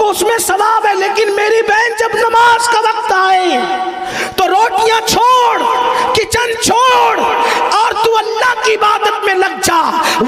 تو اس میں ثواب ہے، لیکن میری بہن جب نماز کا وقت آئے تو روٹیاں چھوڑ، کچن چھوڑ اور تو اللہ کی عبادت میں لگ جا۔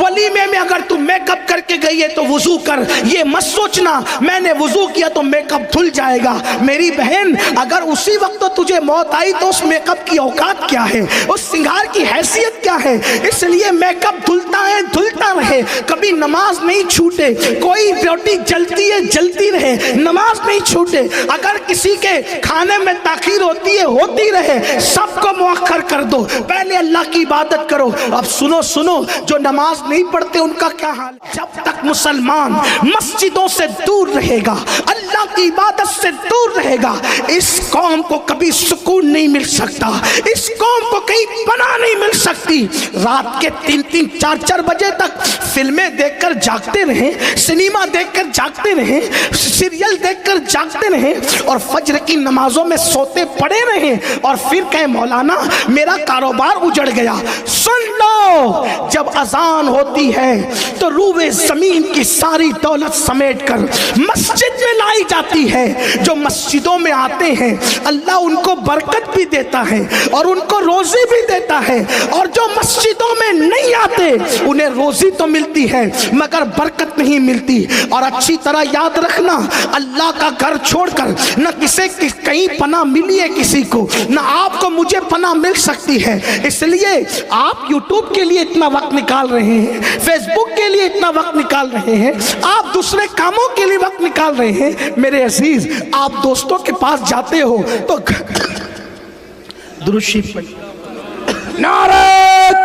ولیمے میں اگر تو میک اپ کر کے گئی ہے تو وضو کر، یہ مت سوچنا میں نے وضو کیا تو میک اپ دھل جائے گا۔ میری بہن اگر اسی وقت تجھے موت آئی تو اس میک اپ کی اوقات کیا ہے، اس سنگار کی حیثیت کیا ہے؟ اس لیے میک اپ دھلتا ہے، دھلتا رہے، کبھی نماز نہیں چھوٹے۔ کوئی روٹی جلتی ہے جلتی رہے، نماز نہیں چھوٹے۔ اگر کسی کے کھانے میں تاخیر ہوتی ہے ہوتی رہے، سب کو مؤخر کر دو، پہلے اللہ کی عبادت کرو۔ اب سنو جو نماز نہیں پڑھتے ان کا کیا حال ہے؟ جب تک مسلمان مسجدوں سے دور رہے گا، اللہ کی عبادت سے دور رہے گا، اس قوم کو کبھی سکون نہیں مل سکتا، اس قوم کو کہیں پناہ نہیں مل سکتی۔ رات کے 3-3 4-4 بجے تک فلمیں دیکھ کر جاگتے رہیں، سنیما دیکھ کر جاگتے رہیں، سیریل دیکھ کر جاگتے رہیں اور فجر کی نمازوں میں سوتے پڑے رہیں اور پھر کہیں مولانا میرا کاروبار اجڑ گیا۔ سن لو، جب اذان ہوتی ہے تو روئے زمین کی ساری دولت سمیٹ کر مسجد میں لائی جاتی ہے۔ جو مسجدوں میں آتے ہیں اللہ ان کو برکت بھی دیتا ہے اور ان کو روزی بھی دیتا ہے، اور جو مسجدوں میں نہیں آتے انہیں روزی تو ملتی ہے مگر برکت نہیں ملتی۔ اور اچھی طرح یاد رکھنا، اللہ کا گھر چھوڑ کر نہ کسی کہیں پناہ ملی ہے کسی کو، نہ آپ کو مجھے پناہ مل سکتی ہے۔ اس لیے آپ یوٹیوب کے لیے اتنا وقت نکال رہے ہیں، فیس بک کے لیے اتنا وقت نکال رہے ہیں، آپ دوسرے کاموں کے لیے وقت نکال رہے ہیں۔ میرے عزیز، آپ دوستوں کے پاس جاتے ہو تو درود شریف پڑھیں، نعرہ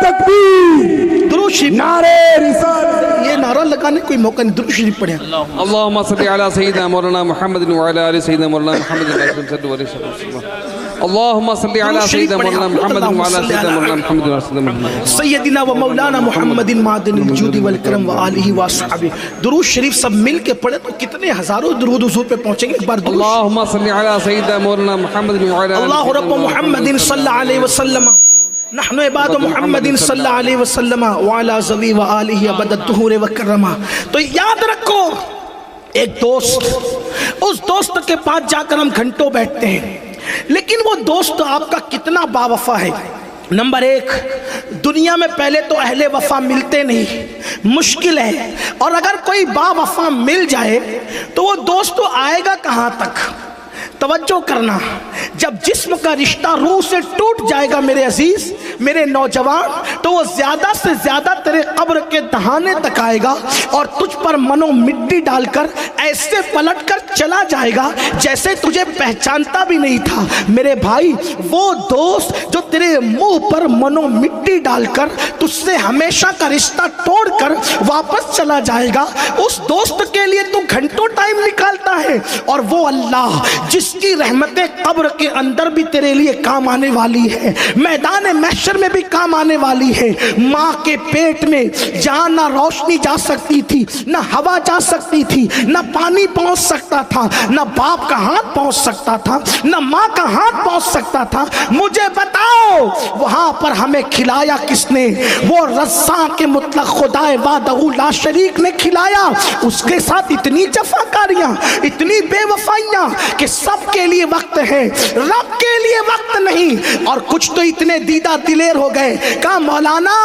تکبیر، درود شریف، نعرہ رسالت۔ یہ نعرہ لگانے کوئی موقع نہیں، درود شریف پڑھیں۔ اللہم صلی علی سیدنا مولانا محمد وعلی آل سیدنا مولانا محمد صلی اللہ علیہ وسلم۔ اللہم صلی علی سیدنا مولانا محمد وعلی آل سیدنا مولانا محمد صلی اللہ علیہ وسلم۔ سیدنا و مولانا محمد معدن الجود والکرم وآلہ وصحبہ۔ درود شریف سب مل کے پڑھے تو کتنے ہزاروں درود حضور پہ پہنچیں گے۔ ایک بار درود اللہم صلی علی سیدنا مولانا محمد وعلی آل اللہ رب محمد صلی اللہ علیہ وسلم، نحن عباد محمد صلی اللہ علیہ وسلم وعلی ذوی وآلہ ابد الدہور وکرمہ۔ تو یاد رکھو، ایک دوست، اس دوست کے پاس جا کر ہم گھنٹوں بیٹھتے ہیں، لیکن وہ دوست آپ کا کتنا با وفا ہے۔ نمبر 1، دنیا میں پہلے تو اہل وفا ملتے نہیں، مشکل ہے، اور اگر کوئی با وفا مل جائے تو وہ دوست آئے گا کہاں تک؟ توجہ کرنا، جب جسم کا رشتہ روح سے ٹوٹ جائے گا میرے عزیز، میرے نوجوان، تو وہ زیادہ سے زیادہ تیرے قبر کے دہانے تک آئے گا اور تجھ پر منو مٹی ڈال کر ایسے پلٹ کر چلا جائے گا جیسے تجھے پہچانتا بھی نہیں تھا۔ میرے بھائی، وہ دوست جو تیرے منہ پر منو مٹی ڈال کر تجھ سے ہمیشہ کا رشتہ توڑ کر واپس چلا جائے گا، اس دوست کے لیے تو گھنٹوں ٹائم نکالتا ہے، اور وہ اللہ جس کی رحمتیں قبر کے اندر بھی تیرے لیے کام آنے والی ہے، میدان محشر میں بھی کام آنے والی ہے۔ ماں کے پیٹ میں جہاں نہ روشنی جا سکتی تھی، نہ ہوا جا سکتی تھی، نہ پانی پہنچ سکتا تھا، نہ باپ کا ہاتھ پہنچ سکتا تھا، نہ ماں کا ہاتھ پہنچ سکتا تھا، مجھے بتاؤ وہاں پر ہمیں کھلایا کس نے؟ وہ رزاق کے مطلق خدا وحدہ لا شریک نے کھلایا۔ اس کے ساتھ اتنی جفاکاریاں، اتنی بے وفائیاں کہ سب کے لیے وقت ہے، رب کے لیے وقت نہیں۔ اور کچھ تو اتنے دیدہ دلیر ہو گئے، کہا مولانا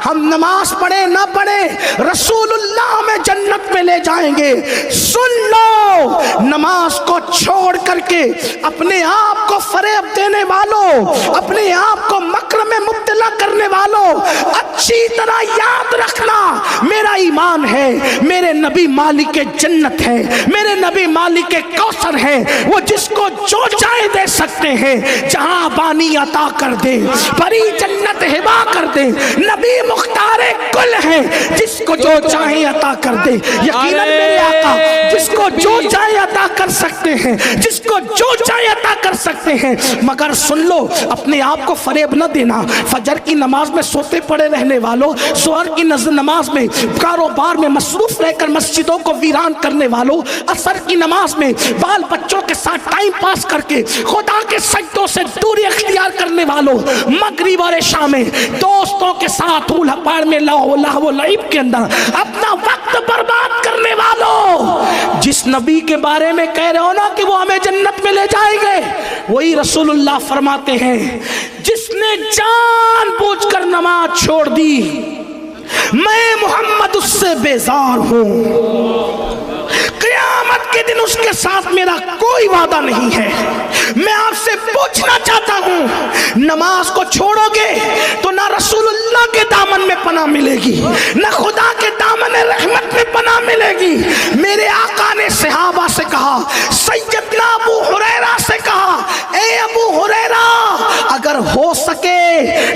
ہم نماز پڑھے نہ پڑھے رسول اللہ ہمیں جنت میں لے جائیں گے۔ سن لو، نماز کو چھوڑ کر کے اپنے آپ کو فریب دینے والوں، اپنے آپ کو مکر میں مبتلا کرنے والوں، اچھی طرح یاد رکھنا، میرا ایمان ہے میرے نبی مالک جنت ہے، میرے نبی مالک کوثر ہے، وہ جس کو جو چاہے دے سکتے ہیں، جہاں بانی عطا کر دے، بڑی جنت ہبا کر دے، نبی مختار کل ہے، جس کو جو چاہے عطا کر دے۔ یقیناً میرے آقا جس کو جو چاہے عطا کر سکتے ہیں، جس کو جو چاہے عطا کر سکتے ہیں، مگر سن لو اپنے آپ کو فریب نہ دینا۔ فجر کی نماز میں سوتے پڑے رہنے والوں، ظہر کی نماز میں کاروبار میں مصروف رہ کر مسجدوں کو ویران کرنے والوں، عصر کی نماز میں بال بچوں کے ساتھ ٹائم پاس کر کے خدا کے سجدوں سے دوری اختیار کرنے والوں، مغرب اور عشاء میں دوستوں کے ساتھ ہولہ پاڑ میں لہو و لعب کے اندر اپنا وقت وقت برباد کرنے والوں، جس نبی کے بارے میں کہہ رہے ہو نا کہ وہ ہمیں جنت میں لے جائیں گے، وہی رسول اللہ فرماتے ہیں جس نے جان بوجھ کر نماز چھوڑ دی، میں محمد اس سے بیزار ہوں، قیامت کے دن اس کے ساتھ میرا کوئی وعدہ نہیں ہے۔ میں آپ سے پوچھنا چاہتا ہوں، نماز کو چھوڑو گے تو نہ رسول اللہ کے دامن میں پناہ ملے گی، نہ خدا کے دامن رحمت میں پناہ ملے گی۔ میرے آقا نے صحابہ سے کہا، سیدنا ابو ہریرہ سے کہا، اے ابو ہریرہ اگر ہو سکے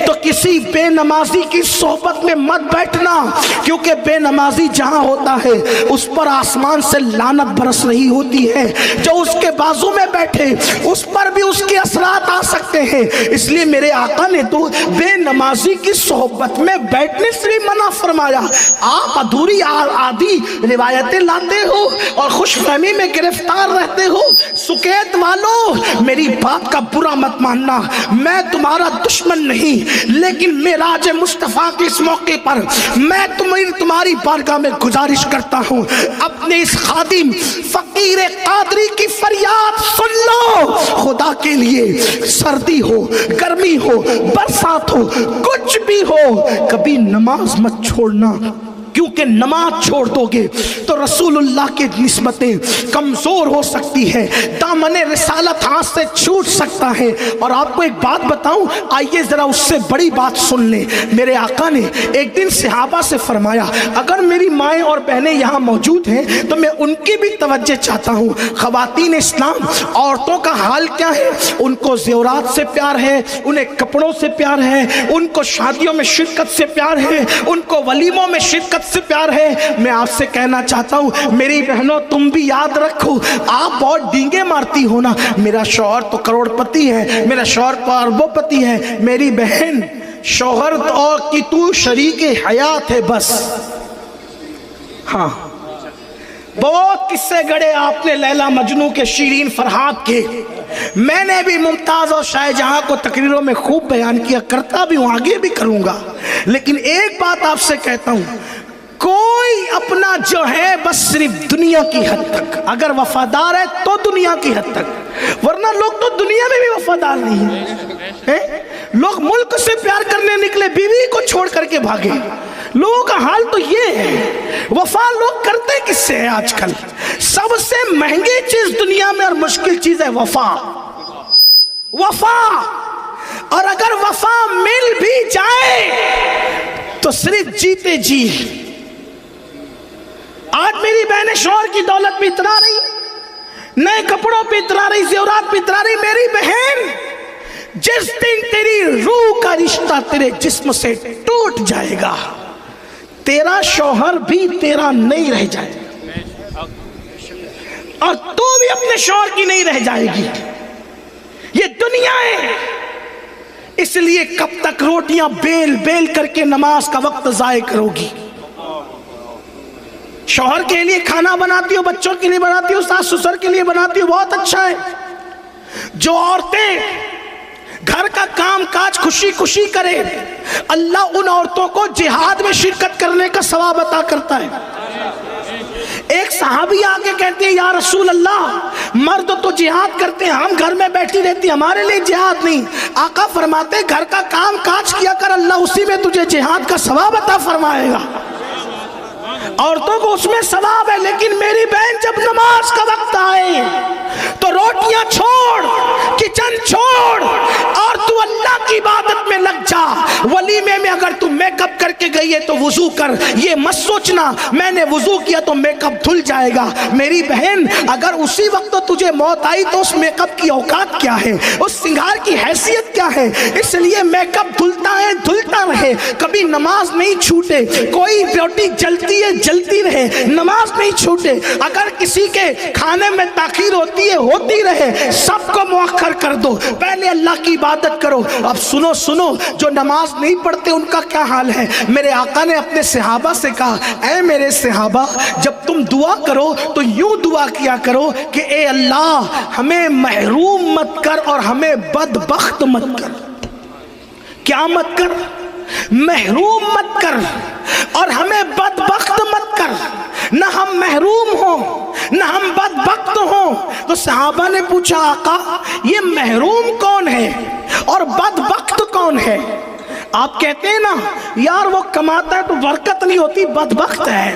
تو کسی بے نمازی کی صحبت میں مت بیٹھنا، کیونکہ بے نمازی جہاں ہوتا ہے اس پر آسمان سے لعنت برس رہی ہوتی ہے، جو اس کے بازو میں بیٹھے اس پر بھی اس کے اثرات آ سکتے ہیں۔ اس لیے میرے آقا نے تو بے نمازی کی صحبت میں بیٹھنے سے بھی منع فرمایا۔ آپ ادھوری آدھی روایتیں لاتے ہو اور خوش فہمی میں گرفتار رہتے ہو۔ سکیت والو میری بات کا برا مت ماننا، میں تمہارا دشمن نہیں، لیکن معراج مصطفیٰ کے اس موقع پر میں تمہاری بارگاہ میں گزارش کرتا ہوں، اپنے اس خادم فقیر قادری کی فریاد سن لو، خدا کے لیے سردی ہو، گرمی ہو، برسات ہو، کچھ بھی ہو، کبھی نماز مت چھوڑنا، کیونکہ نماز چھوڑ دو گے تو رسول اللہ کی نسبتیں کمزور ہو سکتی ہے، دامن رسالت ہاتھ سے چھوٹ سکتا ہے۔ اور آپ کو ایک بات بتاؤں، آئیے ذرا اس سے بڑی بات سن لیں۔ میرے آقا نے ایک دن صحابہ سے فرمایا، اگر میری مائیں اور بہنیں یہاں موجود ہیں تو میں ان کی بھی توجہ چاہتا ہوں۔ خواتین اسلام، عورتوں کا حال کیا ہے؟ ان کو زیورات سے پیار ہے، انہیں کپڑوں سے پیار ہے، ان کو شادیوں میں شرکت سے پیار ہے، ان کو ولیموں میں شرکت سے پیار ہے۔ میں آپ سے کہنا چاہتا ہوں میری بہنوں، تم بھی یاد رکھو، آپ بہت ڈینگے مارتی ہو نا، میرا شوہر تو کروڑ پتی ہے، میرا شوہر تو اربوں پتی ہے، میری بہن شوہر اور کی تو شریک حیات ہے بس۔ ہاں بہت قصے گڑے آپ نے لیلا مجنوں کے، شیرین فرحات کے، میں نے بھی ممتاز اور شاہ جہاں کو تقریروں میں خوب بیان کیا، کرتا بھی ہوں، آگے بھی کروں گا۔ لیکن ایک بات آپ سے کہتا ہوں، کوئی اپنا جو ہے بس صرف دنیا کی حد تک، اگر وفادار ہے تو دنیا کی حد تک، ورنہ لوگ تو دنیا میں بھی وفادار نہیں ہیں۔ لوگ ملک سے پیار کرنے نکلے، بیوی کو چھوڑ کر کے بھاگے۔ لوگوں کا حال تو یہ ہے، وفا لوگ کرتے کس سے ہے آج کل؟ سب سے مہنگی چیز دنیا میں اور مشکل چیز ہے وفا۔ وفا، اور اگر وفا مل بھی جائے تو صرف جیتے جی۔ آج میری بہنیں شوہر کی دولت پہ اترا رہی، نئے کپڑوں پہ اترا رہی، زیورات پہ اترا رہی۔ میری بہن، جس دن تیری روح کا رشتہ تیرے جسم سے ٹوٹ جائے گا، تیرا شوہر بھی تیرا نہیں رہ جائے گا، اور تو بھی اپنے شوہر کی نہیں رہ جائے گی۔ یہ دنیا ہے، اس لیے کب تک روٹیاں بیل بیل کر کے نماز کا وقت ضائع کرو گی؟ شوہر کے لیے کھانا بناتی ہو، بچوں کے لیے بناتی ہو، ساس سسر کے لیے بناتی ہو، بہت اچھا ہے۔ جو عورتیں گھر کا کام کاج خوشی خوشی کرے، اللہ ان عورتوں کو جہاد میں شرکت کرنے کا ثواب عطا کرتا ہے۔ ایک صحابی آ کے کہتے ہیں، یا رسول اللہ، مرد تو جہاد کرتے ہیں، ہم گھر میں بیٹھی رہتی، ہمارے لیے جہاد نہیں۔ آقا فرماتے گھر کا کام کاج کیا کر، اللہ اسی میں تجھے جہاد کا ثواب عطا فرمائے گا۔ عورتوں کو اس میں ثواب ہے، لیکن میری بہن جب نماز کا وقت آئے تو روٹیاں چھوڑ، کچن چھوڑ، اور تو اللہ کی عبادت میں لگ جا۔ ولیمے میں اگر تو میک اپ کر کے گئی ہے تو وضو کر، یہ مت سوچنا میں نے وضو کیا تو میک اپ دھل جائے گا۔ میری بہن، اگر اسی وقت تجھے موت آئی تو اس میک اپ کی اوقات کیا ہے، اس سنگار کی حیثیت کیا ہے؟ اس لیے میک اپ دھلتا ہے، دھلتا رہے، کبھی نماز نہیں چھوٹے۔ کوئی روٹی جلتی ہے، جلتی رہے، نماز نہیں چھوٹے۔ اگر کسی کے کھانے میں تاخیر ہوتی ہے، ہوتی رہے، سب کو مؤخر کر دو، پہلے اللہ کی عبادت کرو۔ اب سنو سنو، جو نماز نہیں پڑھتے ان کا کیا حال ہے؟ میرے آقا نے اپنے صحابہ سے کہا، اے میرے صحابہ، جب تم دعا کرو تو یوں دعا کیا کرو کہ اے اللہ، ہمیں محروم مت کر اور ہمیں بدبخت مت کر۔ کیا مت کر؟ محروم مت کر اور ہمیں بدبخت مت غفلت کر، نہ ہم محروم ہوں نہ ہم بدبخت ہوں۔ تو صحابہ نے پوچھا آقا یہ محروم کون ہے اور بدبخت کون ہے؟ آپ کہتے ہیں نا یار وہ کماتا ہے تو برکت نہیں ہوتی، بدبخت ہے۔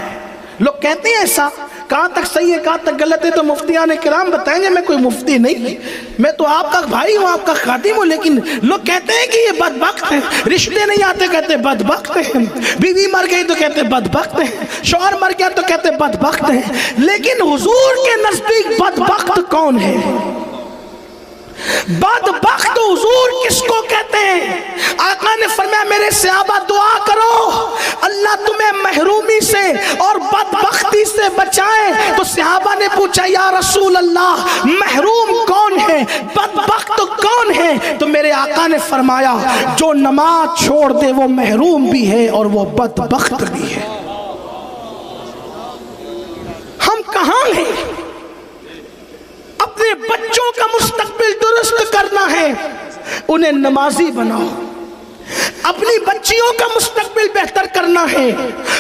لوگ کہتے ہیں ایسا، کہاں تک صحیح ہے کہاں تک غلط ہے تو مفتیان کرام بتائیں گے، میں کوئی مفتی نہیں، میں تو آپ کا بھائی ہوں، آپ کا خادم ہوں، لیکن لوگ کہتے ہیں کہ یہ بدبخت ہے، رشتے نہیں آتے کہتے بدبخت ہیں، بیوی مر گئی تو کہتے بدبخت ہیں، شوہر مر گیا تو کہتے بدبخت ہیں۔ لیکن حضور کے نزدیک بدبخت کون ہے؟ بدبخت حضور کس کو کہتے ہیں؟ آقا نے فرمایا میرے صحابہ دعا کرو اللہ تمہیں محرومی سے اور بدبختی سے بچائے۔ تو صحابہ نے پوچھا یا رسول اللہ محروم کون ہے، بدبخت کون ہے؟ تو میرے آقا نے فرمایا جو نماز چھوڑ دے وہ محروم بھی ہے اور وہ بدبخت بھی ہے۔ ہم کہاں ہیں؟ اپنے بچوں کا مستقبل درست کرنا ہے، انہیں نمازی بناؤ۔ اپنی بچیوں کا مستقبل بہتر کرنا ہے،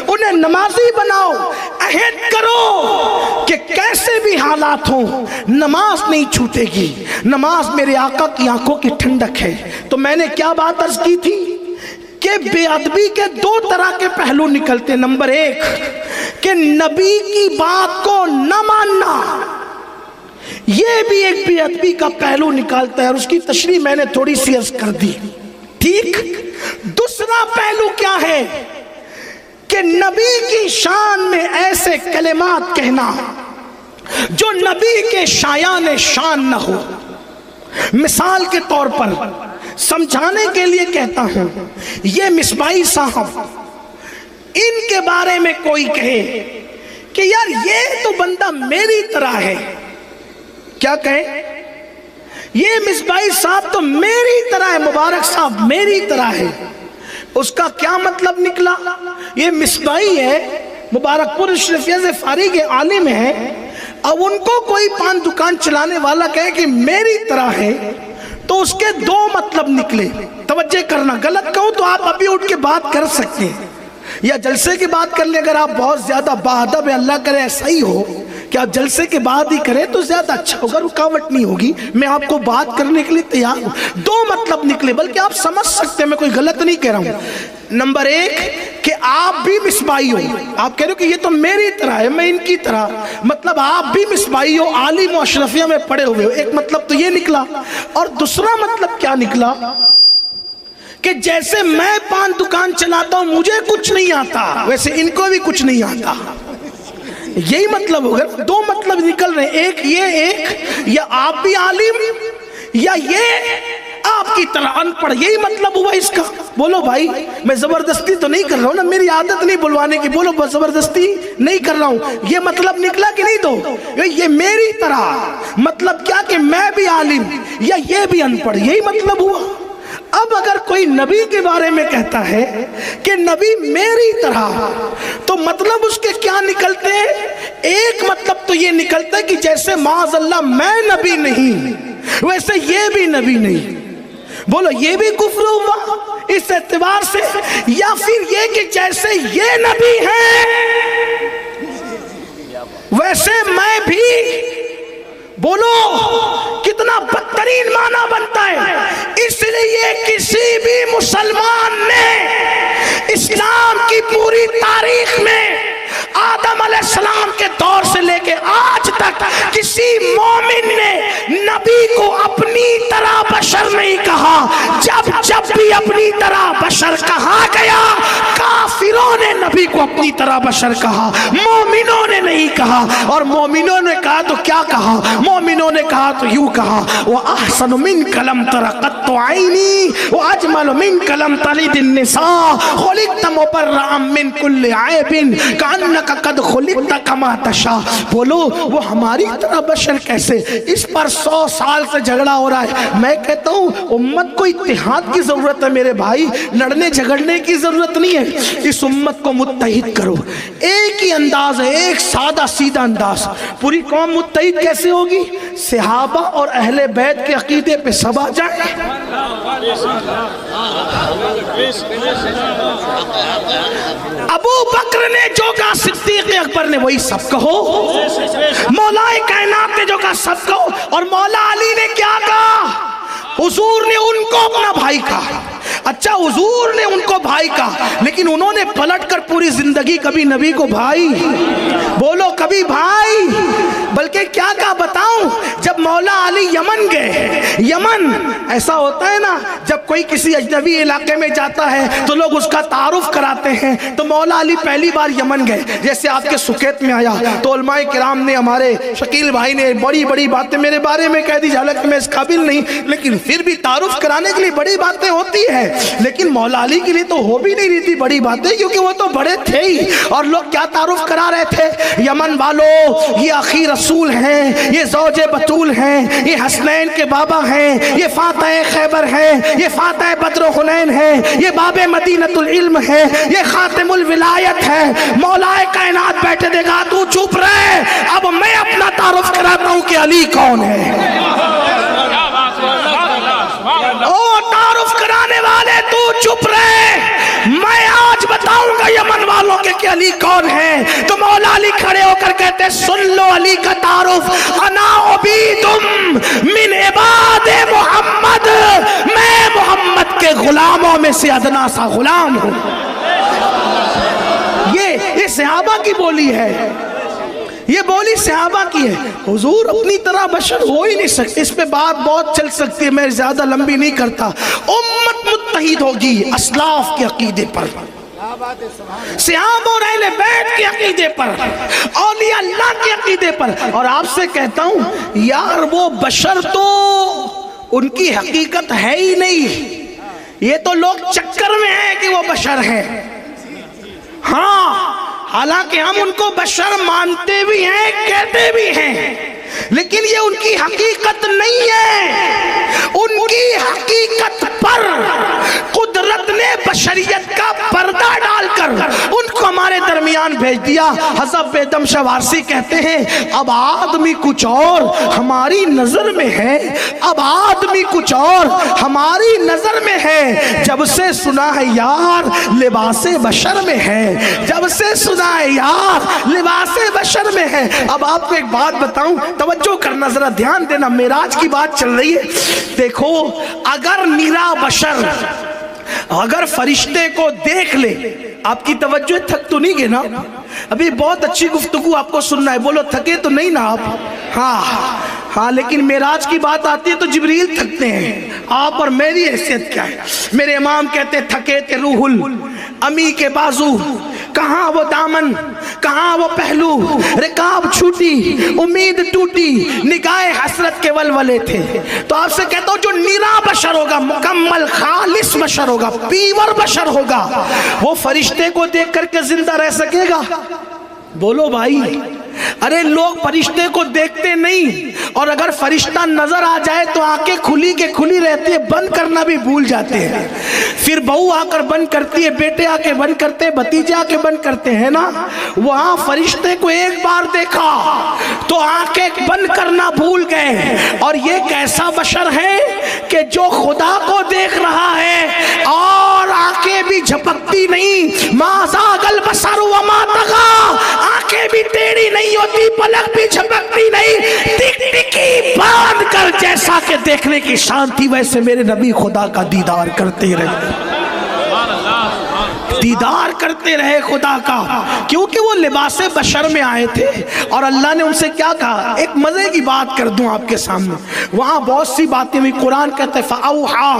انہیں نمازی بناؤ۔ عہد کرو کہ کیسے بھی حالات ہوں نماز نہیں چھوٹے گی۔ نماز میرے آقا کی آنکھوں کی ٹھنڈک ہے۔ تو میں نے کیا بات عرض کی تھی کہ بے ادبی کے دو طرح کے پہلو نکلتے۔ نمبر ایک کہ نبی کی بات کو نہ ماننا، یہ بھی ایک بے ادبی کا پہلو نکالتا ہے، اور اس کی تشریح میں نے تھوڑی سی عرض کر دی، ٹھیک۔ دوسرا پہلو کیا ہے کہ نبی کی شان میں ایسے کلمات کہنا جو نبی کے شایان شان نہ ہو۔ مثال کے طور پر سمجھانے کے لیے کہتا ہوں، یہ مصباحی صاحب ان کے بارے میں کوئی کہے کہ یار یہ تو بندہ میری طرح ہے، کیا کہیں؟ یہ مصباحی صاحب تو میری طرح ہے، مبارک صاحب میری طرح ہے۔ اس کا کیا مطلب نکلا؟ یہ مصباحی ہے، مبارک پور شریفیہ سے فارغ عالم ہے، اب ان کو کوئی پان دکان چلانے والا کہے کہ میری طرح ہے تو اس کے دو مطلب نکلے۔ توجہ کرنا، غلط کہوں تو آپ ابھی اٹھ کے بات کر سکتے ہیں یا جلسے کی بات کر لیں، اگر آپ بہت زیادہ باادب ہے، اللہ کرے ایسا ہی ہو کہ آپ جلسے کے بعد ہی کریں تو زیادہ اچھا ہوگا، رکاوٹ نہیں ہوگی، میں آپ کو بات کرنے کے لیے تیار ہوں۔ دو مطلب نکلے، بلکہ آپ سمجھ سکتے ہیں، میں کوئی غلط نہیں کہہ رہا ہوں۔ نمبر ایک کہ آپ بھی مصباحی ہو، آپ کہہ رہے ہو کہ یہ تو میری طرح ہے میں ان کی طرح، مطلب آپ بھی مصباحی ہو، عالم و اشرفیہ میں پڑے ہوئے ہو، ایک مطلب تو یہ نکلا۔ اور دوسرا مطلب کیا نکلا کہ جیسے میں پان دکان چلاتا ہوں مجھے کچھ نہیں آتا، ویسے ان کو بھی کچھ نہیں آتا۔ یہی مطلب ہوگا، دو مطلب نکل رہے ہیں، ایک یہ، ایک یا آپ بھی عالم یا یہ آپ کی طرح ان پڑھ، یہی مطلب ہوا اس کا۔ بولو بھائی میں زبردستی تو نہیں کر رہا ہوں نا، میری عادت نہیں بلوانے کی، بولو زبردستی نہیں کر رہا ہوں، یہ مطلب نکلا کہ نہیں؟ دو، یہ میری طرح مطلب کیا کہ میں بھی عالم یا یہ بھی ان پڑھ، یہی مطلب ہوا۔ اب اگر کوئی نبی کے بارے میں کہتا ہے کہ نبی میری طرح، تو مطلب اس کے کیا نکلتے ہیں؟ ایک مطلب تو یہ نکلتا ہے کہ جیسے معاذ اللہ میں نبی نہیں ویسے یہ بھی نبی نہیں۔ بولو یہ بھی کفر ہوا اس اعتبار سے، یا پھر یہ کہ جیسے یہ نبی ہے ویسے میں بھی۔ بولو کتنا بدترین معنی بنتا ہے۔ اس لیے کسی بھی مسلمان نے اسلام کی پوری تاریخ میں آدم علیہ السلام کے دور سے لے کے آج تک کسی مومن نے نبی کو اپنی طرح بشر نہیں کہا۔ جب جب بھی اپنی طرح بشر کہا گیا کافروں نے نبی کو اپنی طرح بشر کہا، مومنوں نے نہیں کہا۔ اور مومنوں نے کہا تو کیا کہا؟ مومنوں نے کہا تو یوں کہا وَأَحْسَنُ مِنْكَ لَمْ تَرَ قَطُّ عَيْنِي وَأَجْمَلُ مِنْكَ لَمْ تَلِدِ النِّسَاءُ خُلِقْتَ مُبَرَّأً مِنْ كُلِّ عَيْبٍ كَأَنَّكَ قَدْ خُلِقْتَ كَمَا تَشَاءُ۔ بولو وہ ہماری طرح بشر کیسے؟ اس پر 100 سال سے جھگڑا ہو رہا ہے۔ میں کہتا ہوں امت کو اتحاد کی ضرورت ہے میرے بھائی، لڑنے جھگڑنے کی ضرورت نہیں ہے۔ اس امت کو متحد کرو، ایک ہی انداز ہے، ایک سادہ سیدھا انداز۔ پوری قوم متحد کیسے ہوگی؟ صحابہ اور اہل بیت کے عقیدے پہ سب آ جائیں، ابو بکر نے جو کہا صدیق اکبر نے وہی سب کہو، مولا کائنات نے جو کہا سب کہو، اور مولا علی نے کیا کہا؟ حضور نے ان کو اپنا بھائی کہا. اچھا حضور نے ان کو بھائی کہا، لیکن انہوں نے پلٹ کر پوری زندگی کبھی نبی کو بھائی، بولو کبھی بھائی، بلکہ کیا کہا بتاؤں؟ جب مولا علی یمن گئے، یمن ایسا ہوتا ہے نا جب کوئی کسی اجنبی علاقے میں جاتا ہے تو لوگ اس کا تعارف کراتے ہیں، تو مولا علی پہلی بار یمن گئے. جیسے آپ کے سکیت میں آیا تو علماء کرام نے، ہمارے شکیل بھائی نے بڑی بڑی باتیں میرے بارے میں کہہ دی، حالانکہ میں اس قابل نہیں، لیکن پھر بھی تعارف کرانے کے لیے بڑی باتیں ہوتی ہے. لیکن مولا علی کے لیے تو ہو بھی نہیں رہی تھی بڑی باتیں، کیونکہ وہ تو بڑے تھے ہی. اور لوگ کیا تعارف کرا رہے تھے؟ یمن والو، یہ اخی رسول ہیں، یہ زوج بطول ہیں، یہ حسنین کے بابا ہیں، یہ فاتح خیبر ہیں، یہ فاتح بدر و حنین ہیں، یہ باب مدینۃ العلم ہے، یہ خاتم الولایت ہے. مولا کائنات بیٹھے دے گا تو چپ رہے، اب میں اپنا تعارف کراتا ہوں کہ علی کون ہے. او تعارف کرانے والے تو چپ رہے، میں آج بتاؤں گا یمن والوں کے کہ علی کون ہے. تو مولا علی کھڑے ہو کر کہتے سن لو علی کا تعارف، انا عبیدم من عباد محمد، میں محمد کے غلاموں میں سے ادنا سا غلام ہوں. یہ صحابہ کی بولی ہے، یہ بولی صحابہ کی ہے. حضور اپنی طرح بشر ہو ہی نہیں سکتے. اس پہ بات بہت چل سکتی ہے، میں زیادہ لمبی نہیں کرتا. امت متحد ہوگی اسلاف کے عقیدے پر، صحابہ اور اہل بیت کے عقیدے پر، اولیاء اللہ کے عقیدے پر. اور آپ سے کہتا ہوں یار وہ بشر تو ان کی حقیقت ہے ہی نہیں، یہ تو لوگ چکر میں ہیں کہ وہ بشر ہیں. ہاں حالانکہ ہم ان کو بشر مانتے بھی ہیں، کہتے بھی ہیں، لیکن یہ ان کی حقیقت نہیں ہے. ان کی حقیقت پر قدرت نے بشریت کا پردہ ڈال کر ان کو ہمارے درمیان بھیج دیا. حضرت بیدم شاہ وارسی کہتے ہیں اب آدمی کچھ اور ہماری نظر میں ہے، اب آدمی کچھ اور ہماری نظر میں ہے. جب سے سنا ہے یار لباس بشر میں ہے، جب سے سنا ہے یار لباس بشر میں ہے. اب آپ کو ایک بات بتاؤں، توجہ کرنا، ذرا دھیان دینا، معراج کی بات چل رہی ہے. دیکھو اگر نیرا بشر اگر فرشتے کو دیکھ لے، آپ کی توجہ تھک تو نہیں گے نا؟ ابھی بہت اچھی گفتگو آپ کو سننا ہے، بولو تھکے تو نہیں نا آپ؟ ہاں لیکن معراج کی بات آتی ہے تو جبریل تھکتے ہیں. آپ اور میری حیثیت کیا ہے؟ میرے امام کہتے تھکے تھے روح امی کے بازو، کہاں وہ دامن کہاں وہ پہلو، رکاب چھوٹی امید ٹوٹی، نگاہ حسرت کے ولولے تھے. تو آپ سے کہتا ہوں جو نیرا بشر ہوگا، مکمل خالص بشر ہوگا، پیور بشر ہوگا، وہ فرشتے کو دیکھ کر کے زندہ رہ سکے گا؟ بولو بھائی. ارے لوگ فرشتے کو دیکھتے نہیں، اور اگر فرشتہ نظر آ جائے تو آنکھیں کھلی کے کھلی رہتی ہے، بند کرنا بھی بھول جاتے ہیں. پھر بہو آ کر بند کرتی ہے، بیٹے آ کے بند کرتے ہیں، بھتیجے آ کے بند کرتے ہیں نا. وہاں فرشتے کو ایک بار دیکھا تو آنکھیں بند کرنا بھول گئے. اور یہ کیسا بشر ہے کہ جو خدا کو دیکھ رہا ہے اور آنکھیں بھی جھپکتی نہیں. ما زاغ البصر وما طغى، آنکھیں بھی ٹیڑھی نہیں ہوتی، پلک بھی جھپکتی نہیں، ٹک ٹکی باندھ کر جیسا کہ دیکھنے کی شان تھی ویسے میرے نبی خدا کا دیدار کرتے رہے، دیدار کرتے رہے خدا کا، کیونکہ وہ لباس بشر میں آئے تھے. اور اللہ نے ان سے کیا کہا؟ ایک مزے کی بات کر دوں آپ کے سامنے، وہاں بہت سی باتیں ہوئی. قرآن کہتے فَأَوْحَى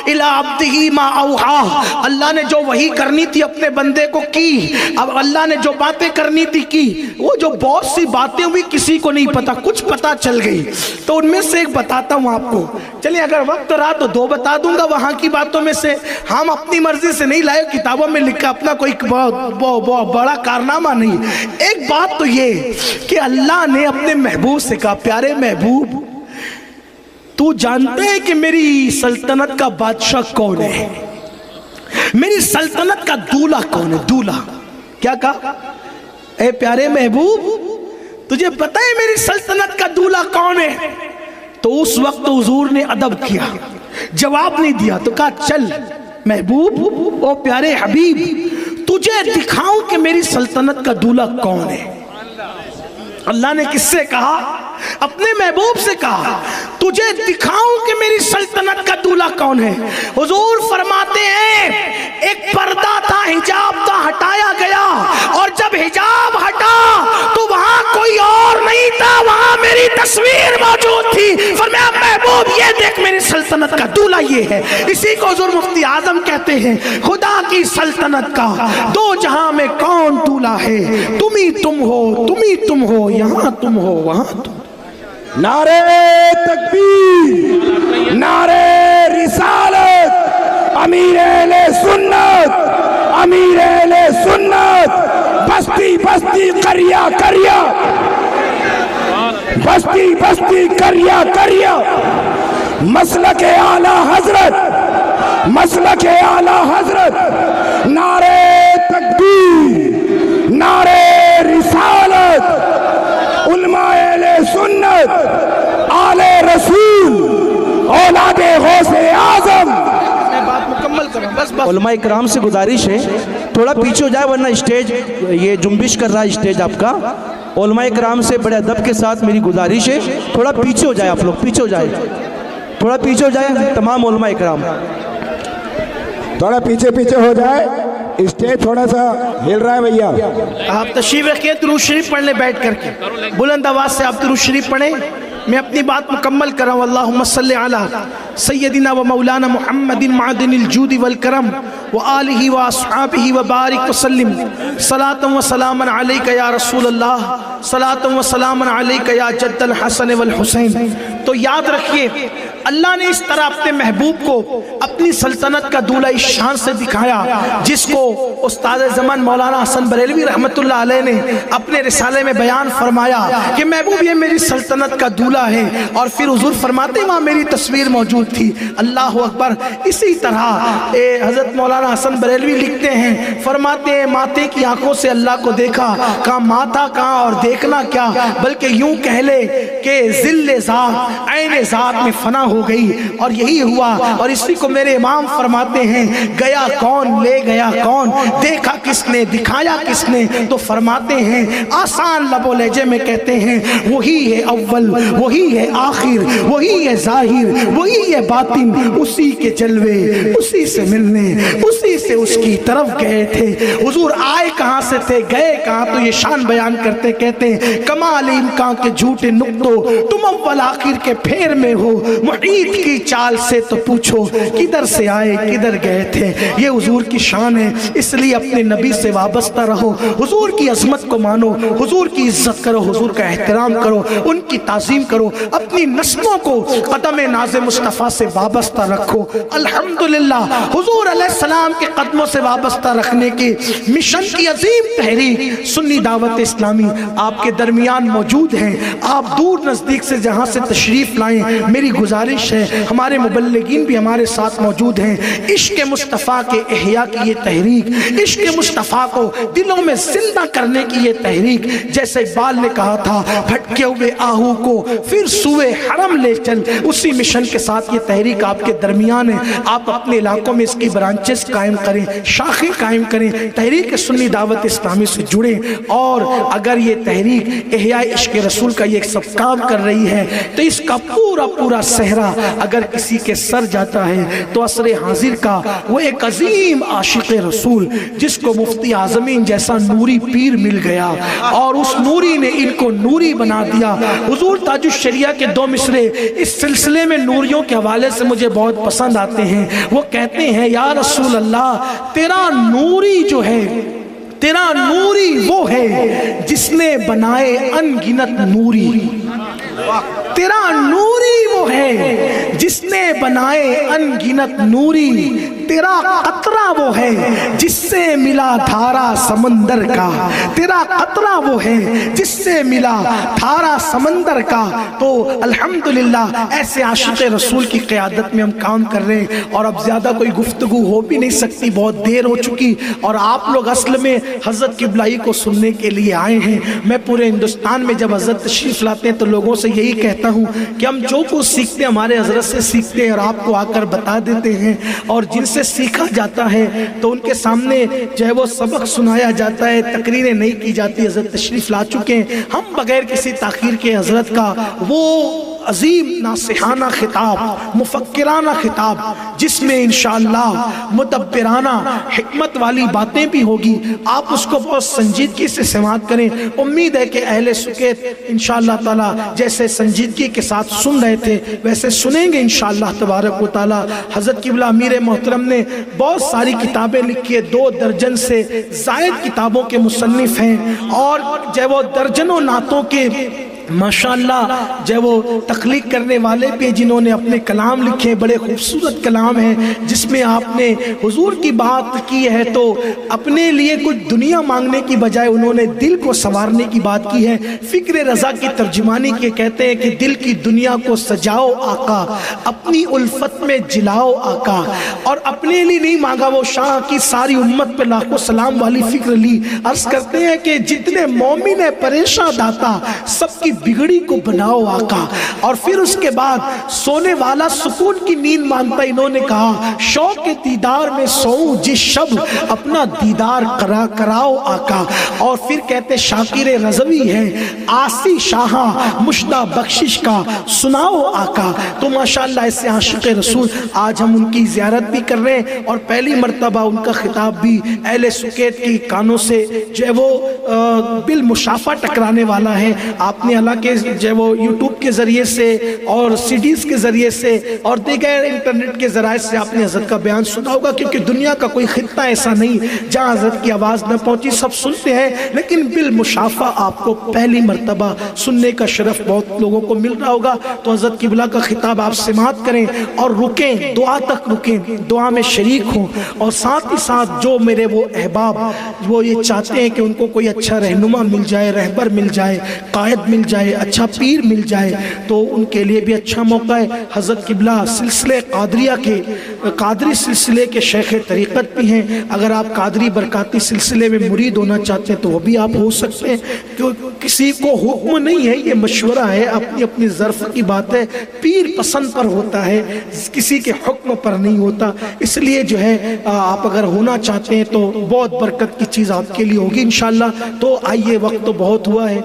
إِلَىٰ عَبْدِهِ مَا أَوْحَى، اللہ نے جو وحی کرنی تھی اپنے بندے کو کی. اب اللہ نے جو باتیں کرنی تھی کی. وہ جو بہت سی باتیں ہوئی کسی کو نہیں پتا، کچھ پتا چل گئی. تو ان میں سے ایک بتاتا ہوں آپ کو. چلیے اگر وقت رہا تو دو بتا دوں گا وہاں کی باتوں میں سے. ہم اپنی مرضی سے نہیں لائے، کتابوں میں لکھا، اپنا کوئی بہت بڑا کارنامہ نہیں. ایک بات تو یہ کہ اللہ نے اپنے محبوب سے کہا پیارے محبوب تو جانتے ہیں کہ میری سلطنت کا بادشاہ کون ہے، میری سلطنت کا دولہ کون ہے؟ دولہ کیا کہا؟ اے پیارے محبوب تجھے پتہ ہے میری سلطنت کا دولہ کون ہے؟ تو اس وقت حضور نے ادب کیا، جواب نہیں دیا تو کہا چل محبوب او پیارے حبیب تجھے دکھاؤں کہ میری سلطنت کا دولہ کون ہے. اللہ نے کس سے کہا؟ اپنے محبوب سے کہا تجھے دکھاؤں کہ میری سلطنت کا دولہ کون ہے. حضور فرماتے ہیں ایک پردہ تھا، حجاب تھا، ہٹایا گیا، اور جب حجاب ہٹا تو وہاں کوئی اور نہیں تھا، وہاں میری تصویر موجود تھی. فرمایا محبوب یہ دیکھ میری سلطنت کا دولہ یہ ہے. اسی کو حضور مفتی اعظم کہتے ہیں خدا کی سلطنت کا دو جہاں میں کون دولہ ہے، تم ہی تم ہو، تم ہی تم ہو، یہاں تم ہو وہاں تم. نعرے تکبیر، نعرے رسالت، امیر اہل سنت، امیر اہل سنت، بستی بستی کریا کریا، بستی بستی کریا کریا، مسلک اعلی حضرت، مسلک اعلی حضرت. نعرے تکبیر، نعرے رسالت، علماء اہل سنت، آل رسول، اولاد غوث اعظم. میں بات مکمل کروں بس. علماء اکرام سے گزارش ہے تھوڑا پیچھے ہو جائے ورنہ اسٹیج یہ جنبش کر رہا ہے اسٹیج آپ کا. علماء اکرام سے بڑے ادب کے ساتھ میری گزارش ہے تھوڑا پیچھے ہو جائے، آپ لوگ پیچھے ہو جائے، تھوڑا پیچھے ہو جائے تمام علماء اکرام. تھوڑا پیچھے پیچھے ہو جائے، اسٹیج تھوڑا سا ہل رہا ہے بھیا. آپ تشریف رکھیں، درود شریف پڑھ لیں بیٹھ کر کے، بلند آواز سے آپ درود شریف پڑھیں. میں اپنی بات مکمل کر رہا ہوں. اللہم صلی علی سیدنا و مولانا محمد معدن الجود والکرم وآلہ واصحابہ وبارک وسلم. صلاۃ و سلام علیک یا رسول اللہ، صلاۃ و سلام علیک یا جد الحسن والحسین. تو یاد رکھیے اللہ نے اس طرح اپنے محبوب کو اپنی سلطنت کا دولہ اس شان سے دکھایا جس کو استاد زمان مولانا حسن بریلوی رحمت اللہ علیہ نے اپنے رسالے میں بیان فرمایا کہ محبوب یہ میری سلطنت کا دولہ ہے. اور پھر حضور فرماتے وہاں میری تصویر موجود تھی. اللہ اکبر. اسی طرح حضرت مولانا حسن بریلوی لکھتے ہیں، فرماتے ہیں ماتے کی آنکھوں سے اللہ کو دیکھا، کہاں ماتا کہاں اور دیکھنا کیا، بلکہ یوں کہہ لے کہ ذل ذات عین ذات میں فنا ہو گئی. اور یہی ہوا. اور اسی کو میرے امام فرماتے ہیں گیا کون لے گیا کون، دیکھا کس نے دکھایا کس نے. تو فرماتے ہیں آسان لب و لہجے میں کہتے ہیں وہی ہے اول، وہی ہے آخر، وہی ہے ظاہر، وہی ہے باطن، اسی کے جلوے اسی سے ملنے اسی سے اس کی طرف گئے تھے. حضور آئے کہاں سے تھے گئے کہاں؟ تو یہ شان بیان کرتے کہتے ہیں کمال امکان کے جھوٹے نقطوں تم اول آخر کے پھیر میں ہو، محیط کی چال سے تو پوچھو کدھر سے آئے کدھر گئے تھے. یہ حضور کی شان ہے. اس لیے اپنے نبی سے وابستہ رہو، حضور کی عظمت کو مانو، حضور کی عزت کرو، حضور کا احترام کرو، ان کی تعظیم کرو، اپنی نسلوں کو قدم ناز مصطفیٰ سے وابستہ رکھو. الحمدللہ حضور علیہ السلام کے قدموں سے وابستہ رکھنے کے مشن کی عظیم تحریک سنی دعوت اسلامی آپ کے درمیان موجود ہیں. آپ دور نزدیک سے جہاں سے تشریف لائیں، میری گزارش ہے ہمارے مبلغین بھی ہمارے ساتھ موجود ہیں. عشق مصطفیٰ کے احیاء کی یہ تحریک، عشق مصطفیٰ کو دلوں میں زندہ کرنے کی یہ تحریک، جیسے اقبال نے کہا تھا بھٹکے ہوئے آہو کو پھر سوئے حرم لے چل، اسی مشن کے ساتھ یہ تحریک آپ کے درمیان ہے. آپ اپنے علاقوں میں اس کی برانچز قائم کریں، شاخیں قائم کریں، تحریک سنی دعوت اسلامی سے جڑیں. اور اگر یہ تحریک احیاء عشق رسول کا یہ سب کام کر رہی ہے تو اس کا پورا پورا صحرا اگر کسی کے سر جاتا ہے تو عصر حاضر کا وہ ایک عظیم عاشق رسول جس کو مفتی اعظمین جیسا نوری پیر مل گیا اور اس نوری نے ان کو نوری بنا دیا. حضور تاج الشریعہ کے دو مصرے اس سلسلے میں نوریوں کے حوالے سے مجھے بہت پسند آتے ہیں. وہ کہتے ہیں یا رسول اللہ تیرا نوری جو ہے، تیرا نوری وہ ہے جس نے بنائے ان گنت نوری. تیرا نوری وہ ہے جس نے بنائے ان گنت نوری، تیرا قطرہ وہ ہے جس سے ملا دھارا سمندر کا، تیرا قطرہ وہ ہے جس سے ملا دھارا سمندر کا۔ تو الحمدللہ ایسے عاشق رسول کی قیادت میں ہم کام کر رہے ہیں، اور اب زیادہ کوئی گفتگو ہو بھی نہیں سکتی، بہت دیر ہو چکی، اور آپ لوگ اصل میں حضرت قبلائی کو سننے کے لیے آئے ہیں۔ میں پورے ہندوستان میں جب حضرت تشریف لاتے ہیں تو لوگوں سے یہی کہتا ہوں کہ ہم جو کچھ سیکھتے ہیں ہمارے حضرت سے سیکھتے ہیں اور آپ کو آ کر بتا دیتے ہیں، اور جن سے سیکھا جاتا ہے تو ان کے سامنے جو ہے وہ سبق سنایا جاتا ہے، تقریریں نہیں کی جاتی۔ حضرت تشریف لا چکے ہیں، ہم بغیر کسی تاخیر کے حضرت کا وہ عظیم ناصحانہ خطاب، مفکرانہ خطاب، جس میں انشاءاللہ مدبرانہ حکمت والی باتیں بھی ہوگی، آپ اس کو بہت سنجیدگی سے سماعت کریں۔ امید ہے کہ اہل سکیت انشاءاللہ تعالی جیسے سنجیدگی کے ساتھ سن رہے تھے ویسے سنیں گے انشاءاللہ تبارک و تعالی۔ حضرت قبلہ امیر محترم نے بہت ساری کتابیں لکھی ہیں، 2 درجن سے زائد کتابوں کے مصنف ہیں، اور جو وہ درجنوں نعتوں کے ماشاءاللہ جو وہ تخلیق کرنے والے بھی جنہوں نے اپنے کلام لکھے، بڑے خوبصورت کلام ہیں جس میں آپ نے حضور کی بات کی ہے تو اپنے لیے کچھ دنیا مانگنے کی بجائے انہوں نے دل کو سنوارنے کی بات کی ہے۔ فکر رضا کی ترجمانی کے کہتے ہیں کہ دل کی دنیا کو سجاؤ آقا، اپنی الفت میں جلاؤ آقا، اور اپنے لیے نہیں مانگا، وہ شاہ کی ساری امت پہ لاکھوں سلام والی فکر لی۔ عرض کرتے ہیں کہ جتنے مومن پریشاں داتا سب کی بگڑی کو بناؤ آقا، اور پھر اس کے بعد سونے والا سکون کی نیند مانتا، انہوں نے کہا شوق دیدار میں سوؤں جس شب اپنا دیدار کراؤ آقا، اور پھر کہتے شاکر رضوی ہے آسی شاہاں مشدہ بخشش کا سناؤ آقا۔ تو ماشاءاللہ ایسے عاشق رسول آج ہم ان کی زیارت بھی کر رہے ہیں، اور پہلی مرتبہ ان کا خطاب بھی اہل سکیت کی کانوں سے جو ہے وہ بالمشافہ ٹکرانے والا ہے۔ آپ نے کہ جو وہ یوٹیوب کے ذریعے سے اور سیڈیز کے ذریعے سے اور دیگر انٹرنیٹ کے ذرائع سے آپ نے حضرت کا بیان سنا ہوگا، کیونکہ دنیا کا کوئی خطہ ایسا نہیں جہاں حضرت کی آواز نہ پہنچی، سب سنتے ہیں، لیکن بالمشافہ آپ کو پہلی مرتبہ سننے کا شرف بہت لوگوں کو مل رہا ہوگا۔ تو حضرت قبلہ کا خطاب آپ سماعت کریں اور رکیں، دعا تک رکیں، دعا میں شریک ہوں، اور ساتھ ہی ساتھ جو میرے وہ احباب وہ یہ چاہتے ہیں کہ ان کو کوئی اچھا رہنما مل جائے، رہبر مل جائے، قائد مل جائے، اچھا پیر مل جائے، تو ان کے لیے بھی اچھا موقع ہے۔ حضرت قبلہ سلسلے قادریہ کے قادری سلسلے کے شیخ طریقت بھی ہیں، اگر آپ قادری برکاتی سلسلے میں مرید ہونا چاہتے ہیں تو وہ بھی آپ ہو سکتے ہیں، کسی کو حکم نہیں ہے، یہ مشورہ ہے، اپنی اپنی ظرف کی بات ہے، پیر پسند پر ہوتا ہے، کسی کے حکم پر نہیں ہوتا، اس لیے جو ہے آپ اگر ہونا چاہتے ہیں تو بہت برکت کی چیز آپ کے لیے ہوگی انشاءاللہ۔ تو آئیے، وقت تو بہت ہوا ہے،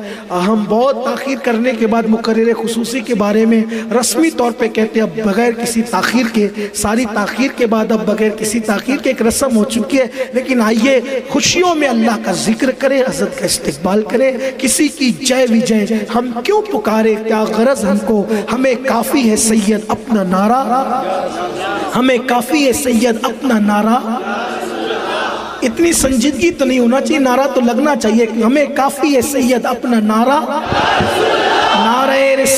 ہم بہت تاخیر کرنے کے بعد مقرر خصوصی کے بارے میں رسمی طور پہ کہتے ہیں اب بغیر کسی تاخیر کے، ساری تاخیر کے بعد اب بغیر کسی تاخیر کے ایک رسم ہو چکی ہے، لیکن آئیے خوشیوں میں اللہ کا ذکر کریں، حضرت کا استقبال کریں، کسی کی جے وجے ہم کیوں پکارے، کیا غرض ہم کو، ہمیں کافی ہے سید اپنا نعرہ، ہمیں کافی ہے سید اپنا نعرہ۔ اتنی سنجیدگی تو نہیں ہونا چاہیے، نعرہ تو لگنا چاہیے کہ ہمیں کافی ہے سید اپنا نعرہ، نعرہ